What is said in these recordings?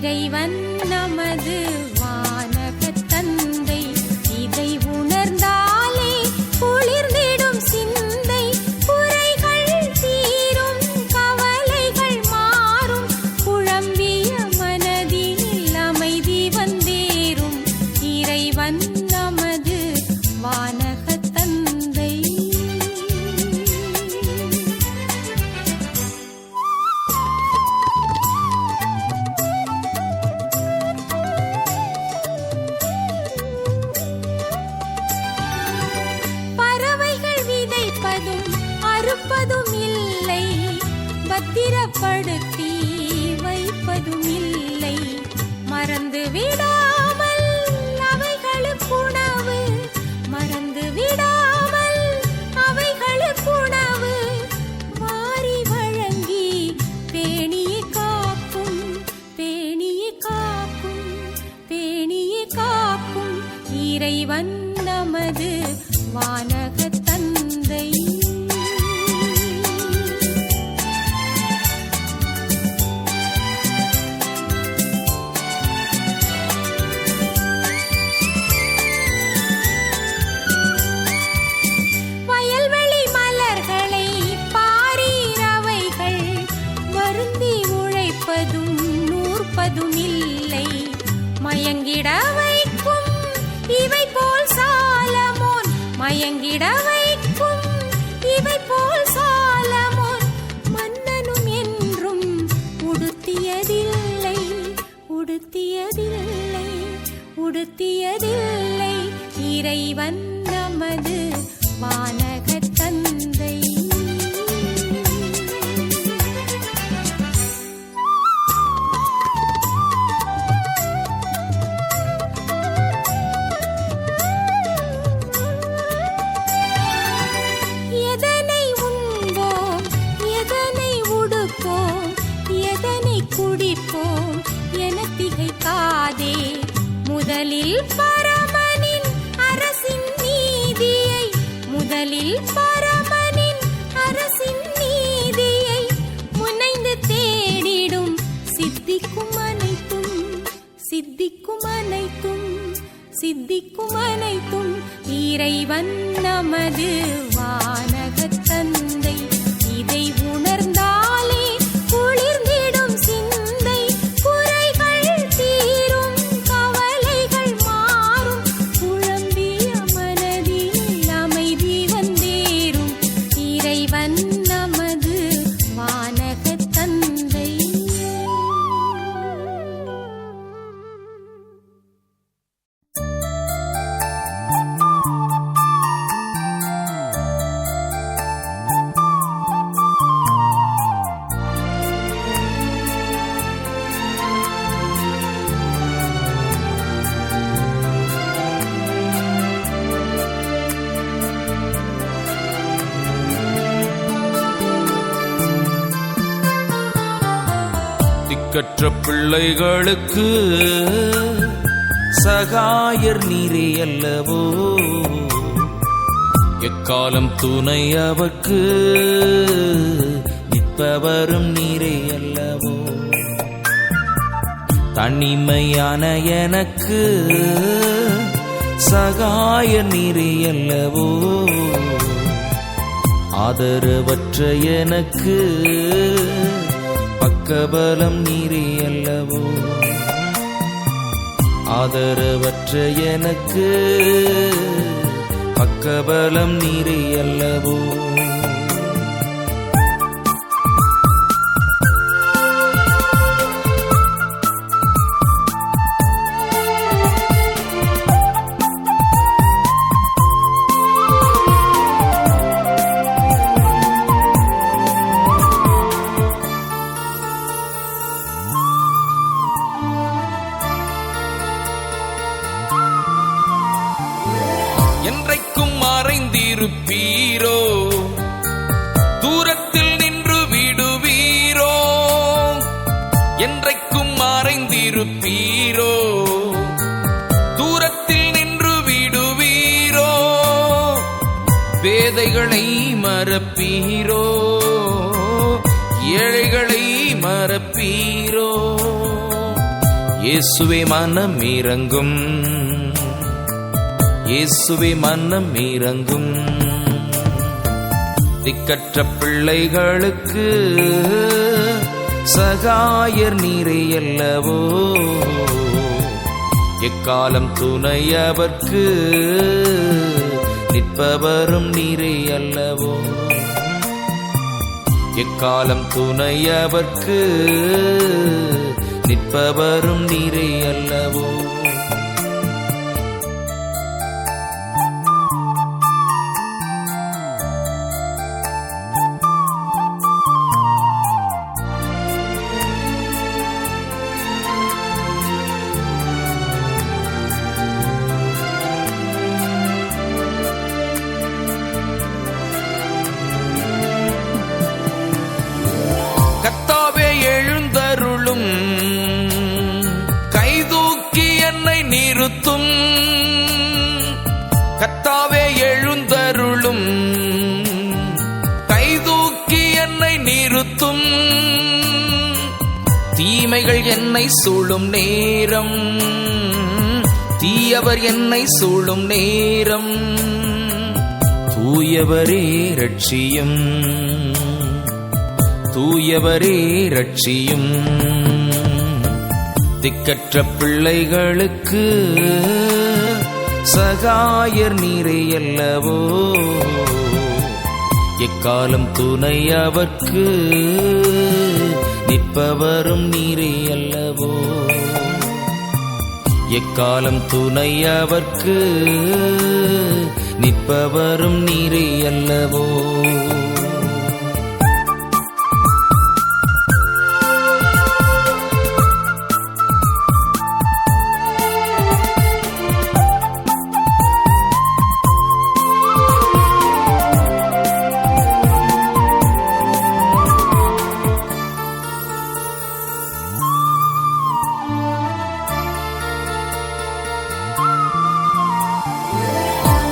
இறைவன் நமது வானகத் தந்தை. இதை உணர்ந்தாலே குளிர்ந்திடும் சிந்தை. குறைகள் தீரும், கவலைகள் மாறும். குழம்பிய மனதில் அமைதி வந்தேறும். இறைவன் நமது வானகத் தந்தை. அறுப்பதும் இல்லை, பத்திரப்படுத்தி வைப்பதும் இல்லை. மறந்து விடாமல் அவைகளுக்குணவு, மறந்து விடாமல் அவைகளுக்குணவு வாரி வழங்கி பேணியை காக்கும், பேணியை காக்கும், பேணியை காக்கும். இறைவன் நமது வானகத் தந்தை. இல்லை, மயங்கிட வைக்கும் இவை போல் சாலமோன். மயங்கிட வைக்கும் இவை போல் சாலமோன். மன்னனும் என்றும் உடுத்தியதில்லை, உடுத்தியதில்லை, உடுத்தியதில்லை. இறைவன் நமது வானகத் தந்தை. குடிப்போம் என திகைக்காதே. முதலில் பரமனின் அரசின் நீதியை, முதலில் பரமனின் அரசின் நீதியை முனைந்து தேடிடும். சித்திக்கும் அனைத்தும், சித்திக்கும் அனைத்தும், சித்திக்கும் அனைத்தும். இறைவன் நமது வானகத் தந்தை. இதை உணர்ந்தாலே குளிர்ந்திடும் சிந்தை. குறைகள் தீரும், கவலைகள் மாறும். குழம்பிய மனதில் அமைதி வந்தேறும். இறைவன் நமது வானகத் தந்தை. திக்கற்ற பிள்ளைகளுக்கு சகாயர் நீரே அல்லவோ. எக்காலம் துணை அவர்க்கு நிற்பவரும் நீரே அல்லவோ. தனிமையான எனக்கு சகாயர் நீரே அல்லவோ. ஆதரவற்ற எனக்கு பக்கபலம் நீரே அல்லவோ. ஆதரவற்ற எனக்கு பக்கபலம் நீரே அல்லவோ. என்றைக்கும் மறைந்திருப்பீரோ, தூரத்தில் நின்று விடுவீரோ. என்றைக்கும் மறைந்திருப்பீரோ, தூரத்தில் நின்று விடுவீரோ. பேதைகளை மறப்பீரோ, ஏழைகளை மறப்பீரோ. இயேசுவே மனம் இறங்கும், இயேசுவே மனம் இறங்கும். திக்கற்ற பிள்ளைகளுக்கு சகாயர் நீரே அல்லவோ, எக்காலம் துணை அவர்க்கு நிற்பவரும் நீரே அல்லவோ, எக்காலம் துணை அவர்க்கு நிற்பவரும் நீரே அல்லவோ. கர்த்தாவே எழுந்தருளும், கைதூக்கி என்னை நிறுத்தும். கர்த்தாவே எழுந்தருளும், கைதூக்கி என்னை நிறுத்தும். தீமைகள் என்னை சூழும் நேரம், தீயவர் என்னை சூழும் நேரம். தூயவரே ரட்சியும், தூயவரே ரட்சியும். திக்கற்ற பிள்ளைகளுக்கு சகாயர் நீரே அல்லவோ, எக்காலம் துணை அவர்க்கு நிற்பவரும் நீரே அல்லவோ, எக்காலம் துணை அவர்க்கு நிற்பவரும் நீரே அல்லவோ.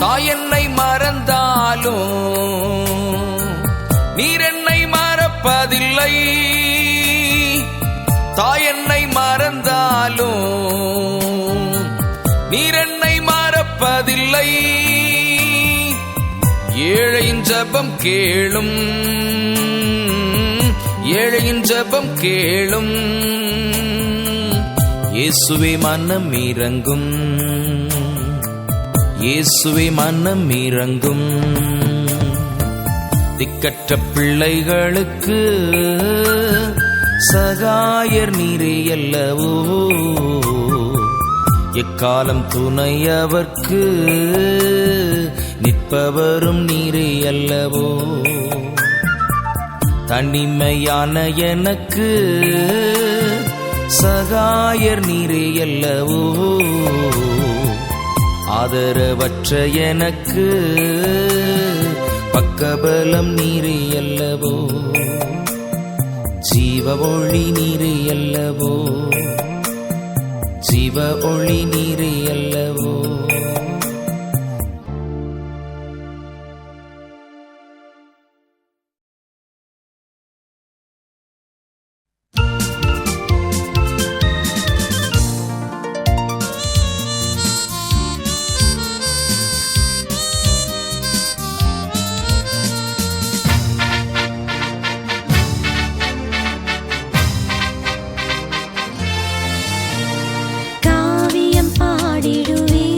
தாய் என்னை மறந்தாலும் நீர் என்னை மறப்பதில்லை. தாய் என்னை மறந்தாலும் நீர் என்னை மறப்பதில்லை. ஏழையின் ஜெபம் கேளும், ஏழையின் ஜெபம் கேளும். இயேசுவே மனம் இறங்கும், இயேசுவே மனம் இறங்கும். திக்கற்ற பிள்ளைகளுக்கு சகாயர் நீரே அல்லவோ, எக்காலம் துணை அவர்க்கு நிற்பவரும் நீரே அல்லவோ. தனிமையான எனக்கு சகாயர் நீரே அல்லவோ, ஆதரவற்ற எனக்கு பக்கபலம் நீரே அல்லவோ, ஜீவ ஒளி நீரே அல்லவோ, ஜீவ ஒளி நீரே அல்லவோ. காவியம் பாடிடுவே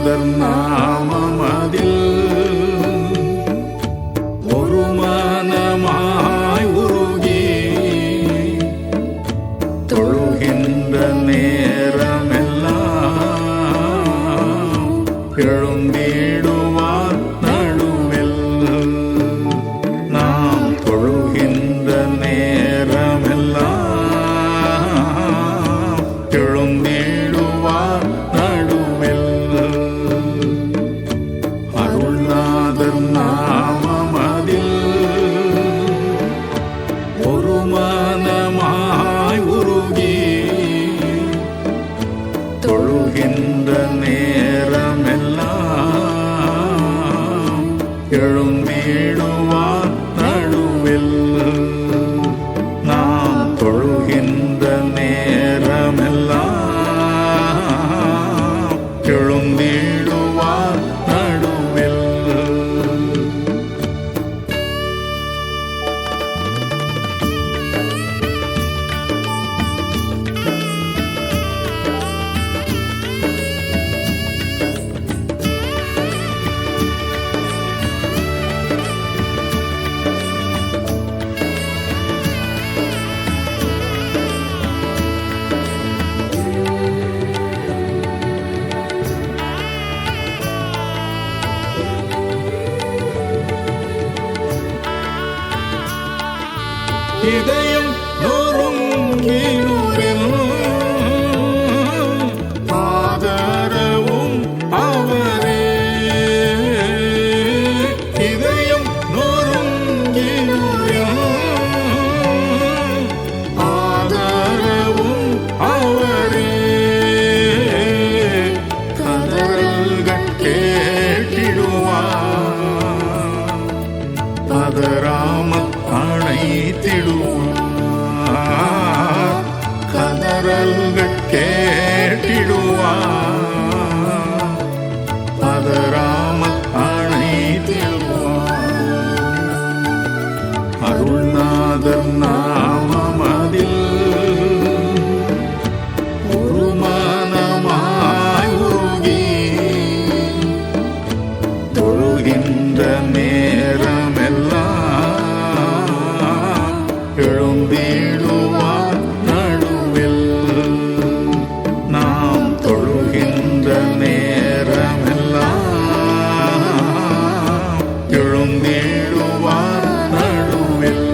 அருள்நாதர் நாமமதில் ஒரு மனமாய் உருகி தொழுகின்ற நேரமெல்லாம் எழுந்திடுவார் நடுவில். நாம் தொழுகின்ற நேரமெல்லாம் எழுந்திடுவார் நடுவில். அருள்நாதர் நாமமதில் ஒரு மனமாய் உருகி தொழுகின்ற நேரமெல்லாம் எழுந்திடுவார் நடுவில். நாம் தொழுகின்ற நேரமெல்லாம் எழுந்திடுவார் நடுவில். இதயம் நொறுங்கினுரில் ஆதரவும் அவரே. இதயம் நொறுங்கினுரில் ஆதரவும் அவரே. கதறல்கள் கேட்டிடுவார் பதராமல் அணைத்திடுவார். கதறல்கள் கேட்டிடுவார் பதராமல் அணைத்திடுவார். அருள்நாதர் நாமமதில் ஒரு மனமாய் உருகி தொழுகின்ற நேரமெல்லாம் எழுந்திடுவார் நடுவில். நாம் தொழுகின்ற நேரமெல்லாம் எழுந்திடுவார் நடுவில்.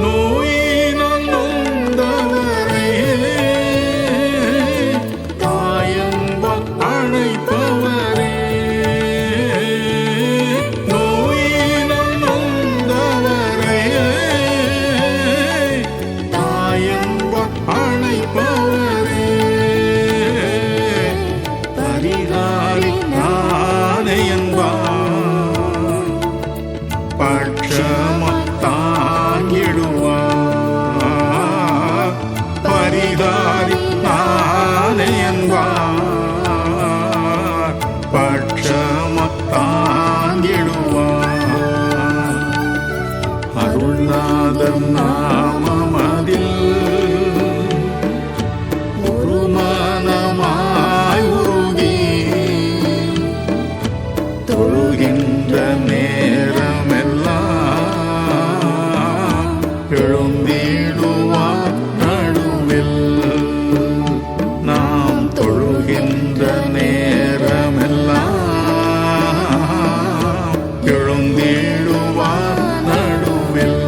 நோயினால் நொந்தவரே தாயன்பர் அழைப்பவரே. நோயினால் நொந்தவரே தாயன்பர் அழைப்பவரே. பரிகாரி நானே என்பார் பட்சமத்தாங்கிடுவார். பரிகாரி நானே என்பார் பட்சமத்தாங்கிடுவார். அருள்நாதர் நாமமதில் ஒரு மனமாய் உருகி தொழுகின்ற நேரமெல்லாம் எழுந்திடுவார் நடுவில். நாம் தொழுகின்ற நேரமெல்லாம் எழுந்திடுவார் நடுவில்.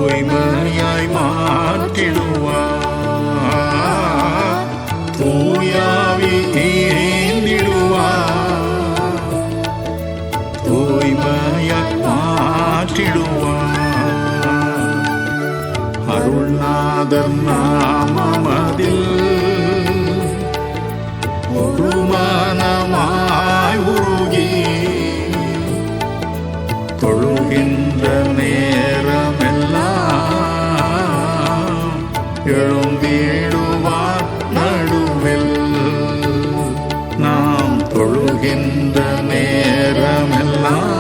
தூய்மையாய் மாற்றிடுவார். தூயாவி ஏந்திடுவார். தூய்மையாய் மாற்றிடுவார். அருள்நாதர் நாமமதில் ஒரு மனமாய் உருகி தொழுகின்ற நேரமெல்லாம் எழுந்திடுவார் நடுவில். நாம் தொழுகின்ற நேரமெல்லாம்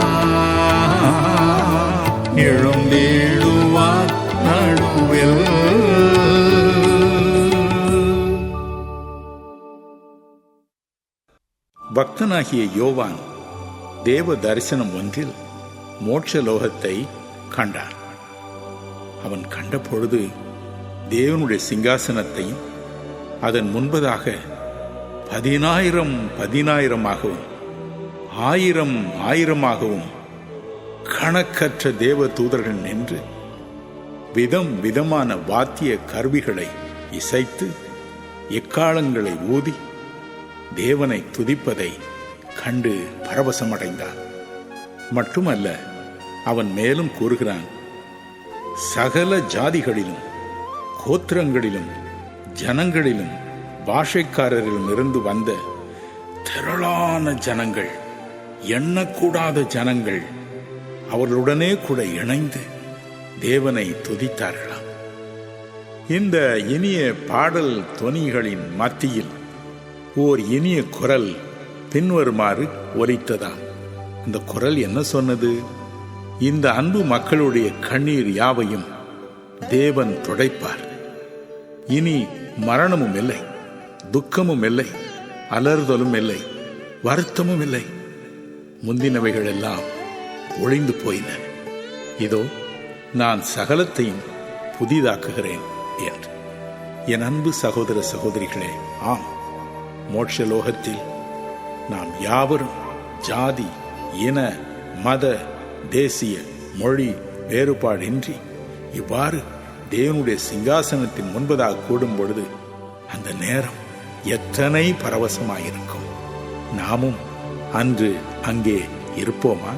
எழுந்திடுவார் நடுவில். பக்தனாகிய யோவான் தேவ தரிசனம் ஒன்றில் மோட்சலோகத்தை கண்டான். அவன் கண்ட பொழுது தேவனுடைய சிங்காசனத்தையும் அதன் முன்பதாக 10,000 1000 கணக்கற்ற தேவ தூதர்கள் நின்று விதம் விதமான வாத்திய கருவிகளை இசைத்து எக்காலங்களை ஊதி தேவனை துதிப்பதை கண்டு பரவசமடைந்தான். மட்டுமல்ல, அவன் மேலும் கூறுகிறான், சகல ஜாதிகளிலும் கோத்திரங்களிலும் ஜனங்களிலும் பாஷைக்காரரிலும் இருந்து வந்த திரளான ஜனங்கள், எண்ணக்கூடாத ஜனங்கள் அவர்களுடனே கூட இணைந்து தேவனை துதித்தார்களாம். இந்த இனிய பாடல் தொனிகளின் மத்தியில் ஓர் இனிய குரல் பின்வருமாறு ஒலித்ததாம். அந்த குரல் என்ன சொன்னது? இந்த அன்பு மக்களுடைய கண்ணீர் யாவையும் தேவன் துடைப்பார். இனி மரணமும் இல்லை, துக்கமும் இல்லை, அலறுதலும் இல்லை, வருத்தமும் இல்லை. முந்தினவைகள் எல்லாம் ஒழிந்து போயின. இதோ நான் சகலத்தையும் புதிதாக்குகிறேன் என்று. என் அன்பு சகோதர சகோதரிகளே, ஆம், மோட்சலோகத்தில் நாம் யாவரும் ஜாதி, இன, மத, தேசிய, மொழி வேறுபாடின்றி இவ்வாறு தேவனுடைய சிங்காசனத்தின் முன்பதாக கூடும் பொழுது அந்த நேரம் எத்தனை பரவசமாயிருக்கும். நாமும் அன்று அங்கே இருப்போமா?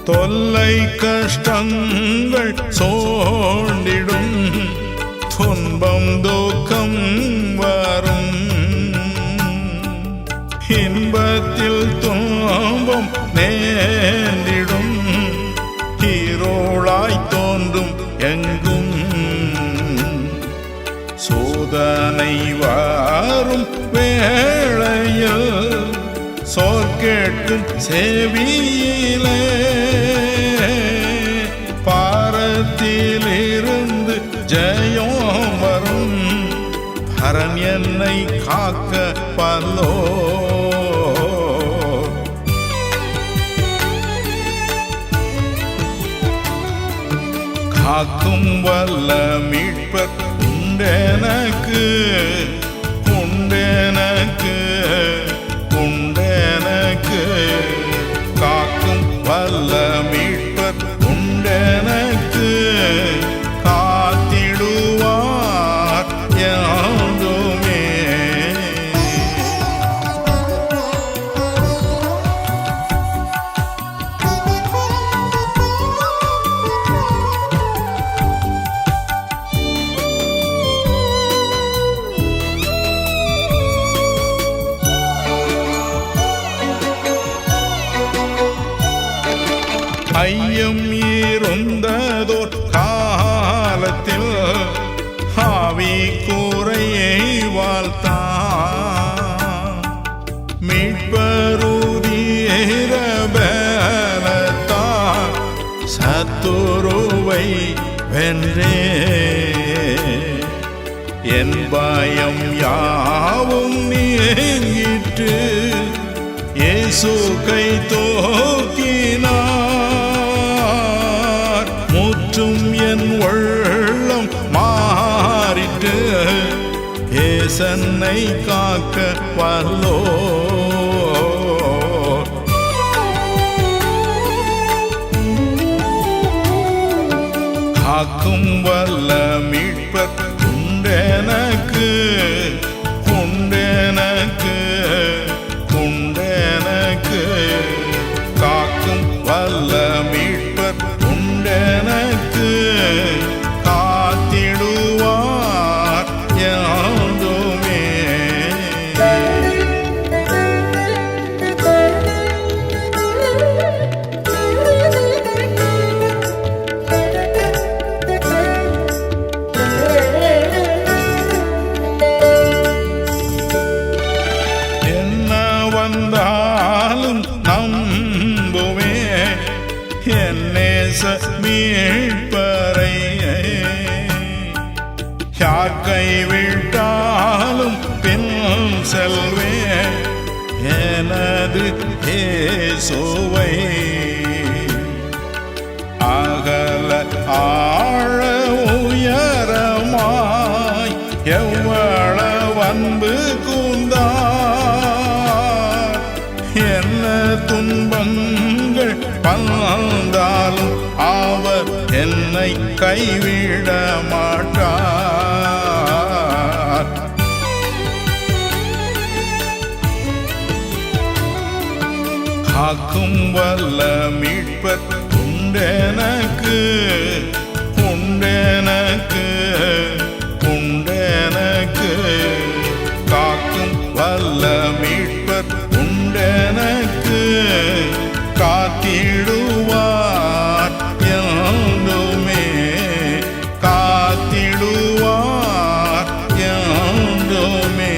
தொல்லை கஷ்டங்கள் சோண்டிடும், துன்பம் துக்கம் வரும், இன்பத்தில் துன்பம் நேர்ந்திடும், இருளாய் தோன்றும் எங்கும் சோதனை வாரும் வேளையில் சொற்கேட்கும் செவியிலே பாரத்திலிருந்து ஜெயம் வரும். பரன் என்னை காக்க பல்லோ, காக்கும் வல்ல மீட்பர் உண்டெனக்கு, உண்டெனக்கு, உண்டெனக்கு. காக்கும் வல்ல மீட்பர் உண்டெனக்கு, காத்திடுவார் யாதுமே. ஐயம் இருந்ததோர் காலத்தில் ஆவி கூரையை வாழ்த்தான், மீட்பருதீர பலத்தான் சத்துருவை வென்றே. என் பயம் யாவும் நீங்கிட்டு இயேசு கை தூக்கினார். முற்றும் என் உள்ளம் மாறிட்டு ஏசன்னை காக்க வல்லோ. காக்கும் வல்ல மீட்பர் உண்டெனக்கு, உண்டெனக்கு, உண்டெனக்கு. காக்கும் வல்ல மீட்பர் உண்டெனக்கு, காத்திடுவார் யாதுமே. என்ன வந்தாலும் நம்புவே என் நேச மீட்பரை. யார் கைவிட்டாலும் பின் செல்வே எனது இயேசுவை. அகல ஆழ உயரமாய் எவ்வளவு அன்பு கூர்ந்தார். என்ன துன்பங்கள் வந்தாலும் அவர் என்னை கைவிட மாட்டார். காக்கும் வல்ல மீட்பர் உண்டெனக்கு, உண்டெனக்கு, உண்டெனக்கு. காக்கும் வல்ல மீட்பர் உண்டெனக்கு, காத்திடுவார் என்றுமே, காத்திடுவார் என்றுமே.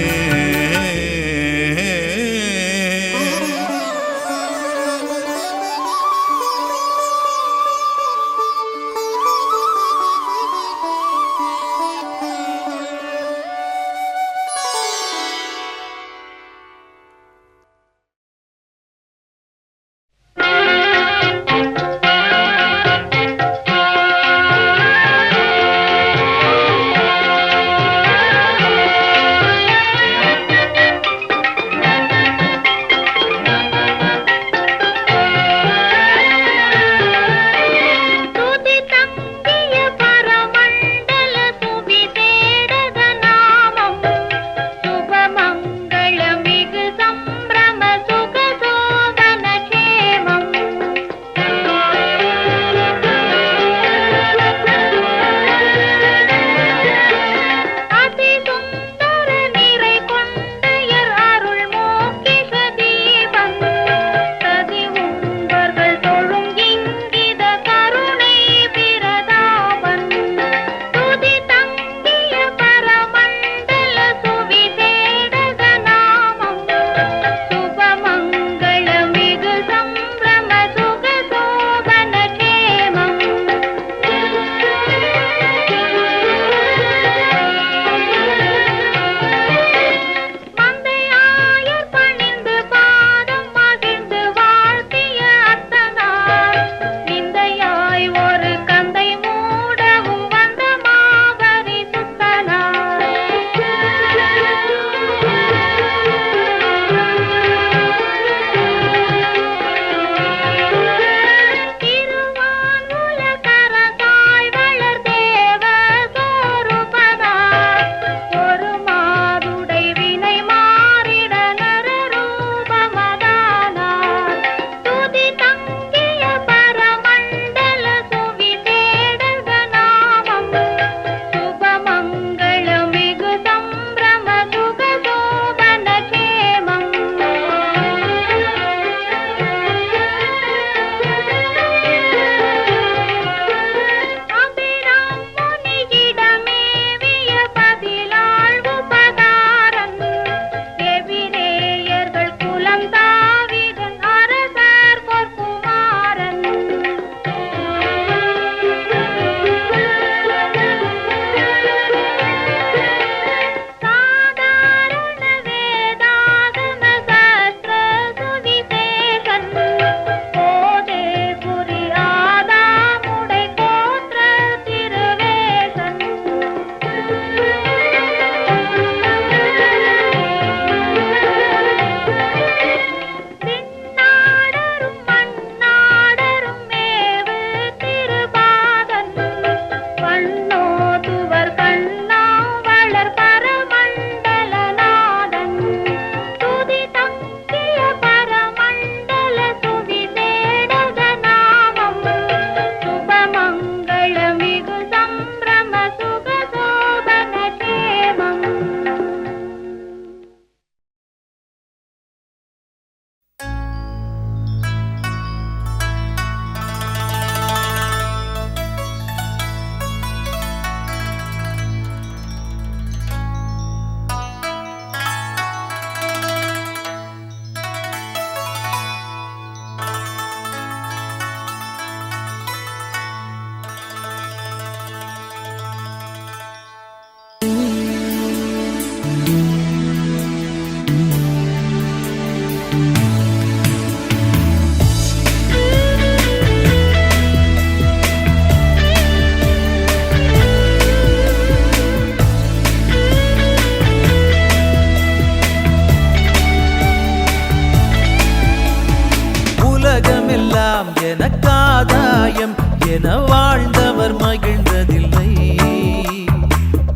என வாழ்ந்தவர் மகிழ்ந்ததில்லை.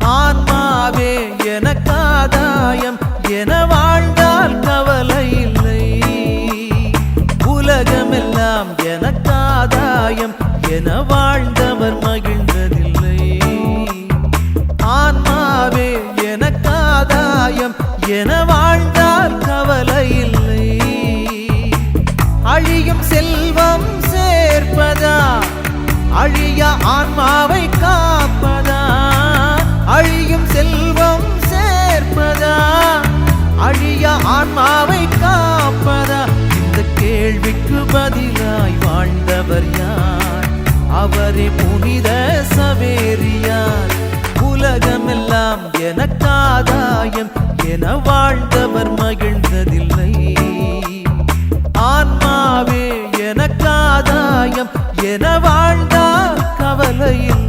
ஆன்மாவே எனக்காதாயம் என வாழ்ந்தால் கவலை இல்லை. உலகமெல்லாம் எனக்காதாயம் என வாழ்ந்தவர் மகிழ்ந்ததில்லை. ஆன்மாவே எனக்காதாயம் என வாழ்ந்தால் கவலை இல்லை. அழியும் செல்வம் சேர்ப்பதா அழிய ஆன்மாவை காப்பதா? அழியும் செல்வம் சேர்ப்பதா அழிய ஆன்மாவை காப்பதா? இந்த கேள்விக்கு பதிலாய் வாழ்ந்தவர் யார்? அவரே புனித சவேரியார். உலகமெல்லாம் எனக்காதாயம் என வாழ்ந்தவர் மகிழ்ந்ததில்லை. ஆன்மாவே எனக்காதாயம் என வாழ்ந்தால் கவலை இல்லை.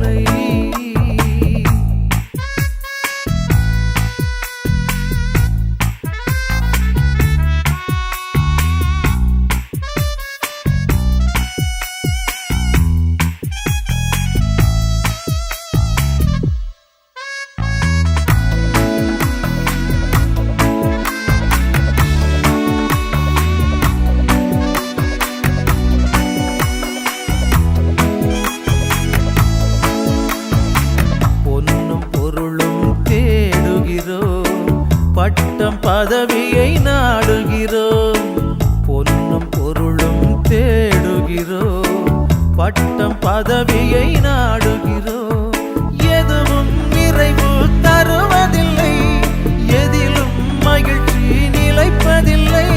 பட்டம் பதவியை நாடுகிறோம். பொன்னும் பொருளும் தேடுகிறோம். பட்டம் பதவியை நாடுகிறோம். எதுவும் நிறைவு தருவதில்லை. எதிலும் மகிழ்ச்சி நிலைப்பதில்லை.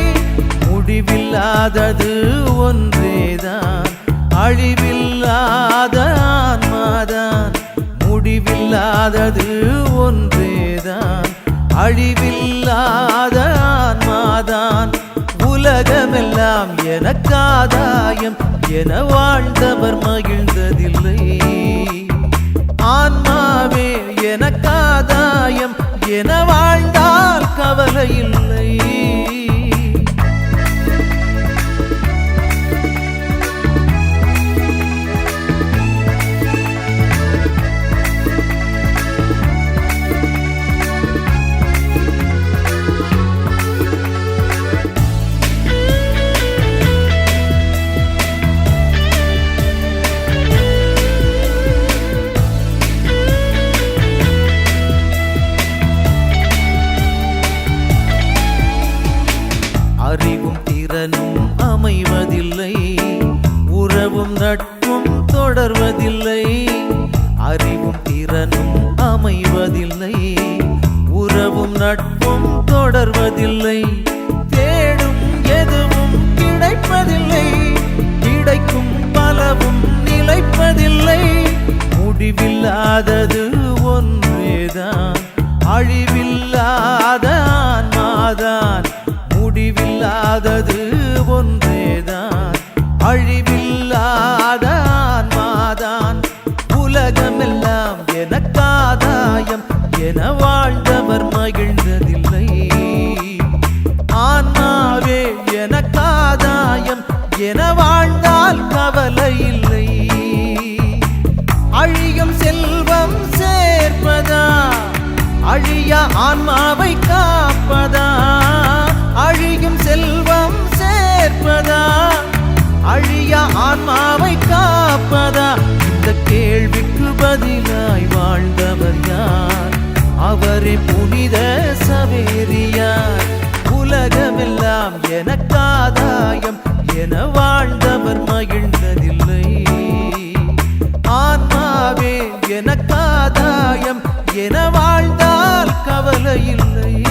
முடிவில்லாதது ஒன்றேதான் அழிவில்லாத ஆன்மாதான். முடிவில்லாதது ஒன்றேதான் அழிவில்லாத ஆன்மாதான். உலகமெல்லாம் எனக்காதாயம் என வாழ்ந்தவர் மகிழ்ந்ததில்லை. ஆன்மாவே எனக்காதாயம் என வாழ்ந்தால் கவலை இல்லை. அறிவும் திறனும் அமைவதில்லை. உறவும் நட்பும் தொடர்வதில்லை. அறிவும் திறனும் அமைவதில்லை. உறவும் நட்பும் தொடர்வதில்லை. தேடும் எதுவும் கிடைப்பதில்லை. கிடைக்கும் பலவும் நிலைப்பதில்லை. முடிவில்லாதது ஒன்றேதான் அழிவில்லாத ஆன்மாதான். முடிவில்லாதது ஒன்றேதான் அழிவில்லாத ஆன்மாதான். உலகமெல்லாம் எனக்காதாயம் என வாழ்ந்தவர் மகிழ்ந்ததில்லை. ஆன்மாவே எனக்காதாயம் என வாழ்ந்தால் கவலை இல்லை. அழியும் செல்வம் சேர்ப்பதா அழிய ஆன்மாவை காப்பதா? அழியும் செல்வம் சேர்ப்பதா அழிய ஆன்மாவை காப்பதா? இந்த கேள்விக்கு பதிலாய் வாழ்ந்தவர் யார்? அவரே புனித சவேரியார். உலகமெல்லாம் எனக்காதாயம் என வாழ்ந்தவர் மகிழ்ந்ததில்லை. ஆன்மாவே எனக்காதாயம் என வாழ்ந்தால் கவலை இல்லை.